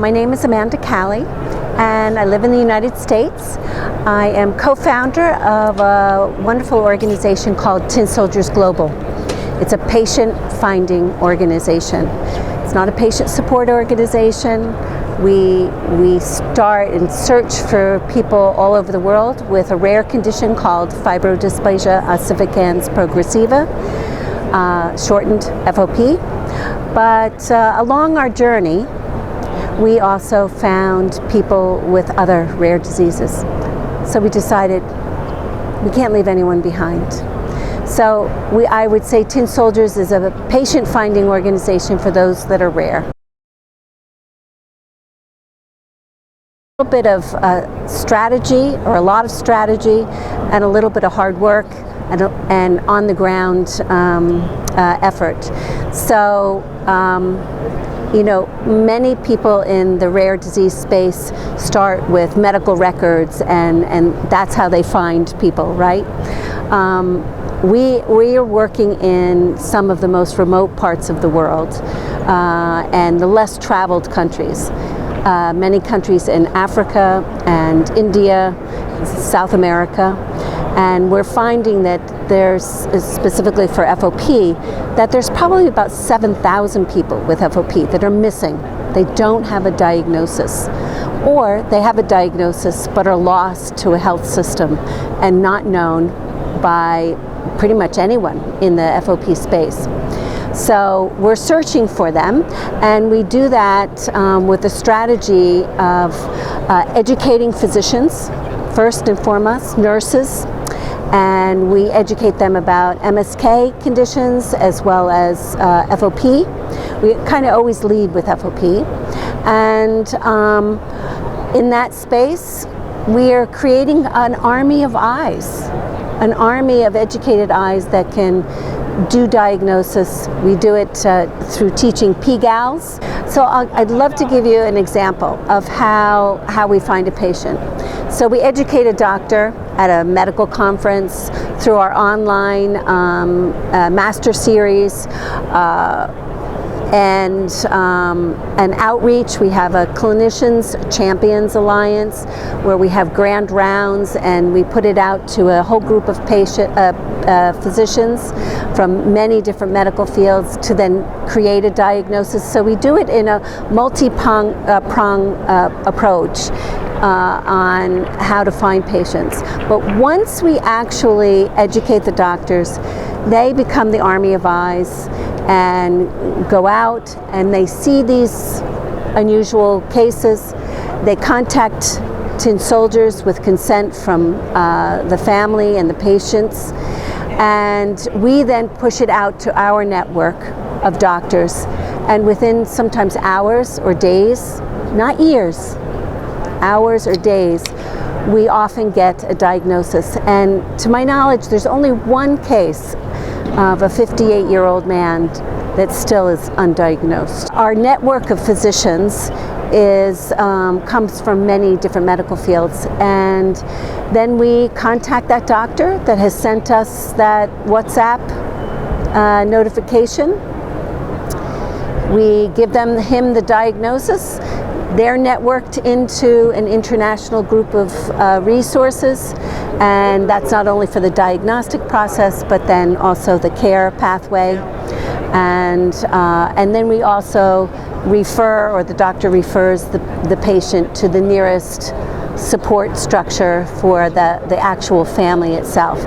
My name is Cali, and I live in the United States. I am co-founder of a wonderful organization called Tin Soldiers Global. It's a patient-finding organization. It's not a patient support organization. We start and search for people all over the world with a rare condition called Fibrodysplasia Ossificans Progressiva, shortened FOP. But along our journey, we also found people with other rare diseases. So we decided we can't leave anyone behind. So I would say Tin Soldiers is a patient-finding organization for those that are rare. A little bit of strategy, or a lot of strategy, and a little bit of hard work and on-the-ground effort. So, many people in the rare disease space start with medical records, and that's how they find people, right? We are working in some of the most remote parts of the world and the less traveled countries. Many countries in Africa and India, South America, and we're finding that there's, specifically for FOP, that there's probably about 7,000 people with FOP that are missing. They don't have a diagnosis, or they have a diagnosis but are lost to a health system and not known by pretty much anyone in the FOP space. So we're searching for them, and we do that with the strategy of educating physicians, first and foremost, nurses, and we educate them about MSK conditions as well as FOP. We kind of always lead with FOP, and in that space we are creating an army of eyes, an army of educated eyes that can do diagnosis. We do it through teaching PGALs. So I'd love to give you an example of how we find a patient. So we educate a doctor at a medical conference through our online master series and outreach. We have a Clinicians Champions Alliance where we have grand rounds, and we put it out to a whole group of physicians from many different medical fields to then create a diagnosis. So we do it in a multi-prong approach on how to find patients. But once we actually educate the doctors, they become the army of eyes and go out and they see these unusual cases. They contact Tin Soldiers with consent from the family and the patients, and we then push it out to our network of doctors, and within sometimes hours or days, not years, hours or days, we often get a diagnosis. And to my knowledge, there's only one case of a 58-year-old man that still is undiagnosed. Our network of physicians comes from many different medical fields, and then we contact that doctor that has sent us that WhatsApp notification. We give him the diagnosis. They're networked into an international group of resources, and that's not only for the diagnostic process, but then also the care pathway. And then we also refer, or the doctor refers the patient to the nearest support structure for the actual family itself.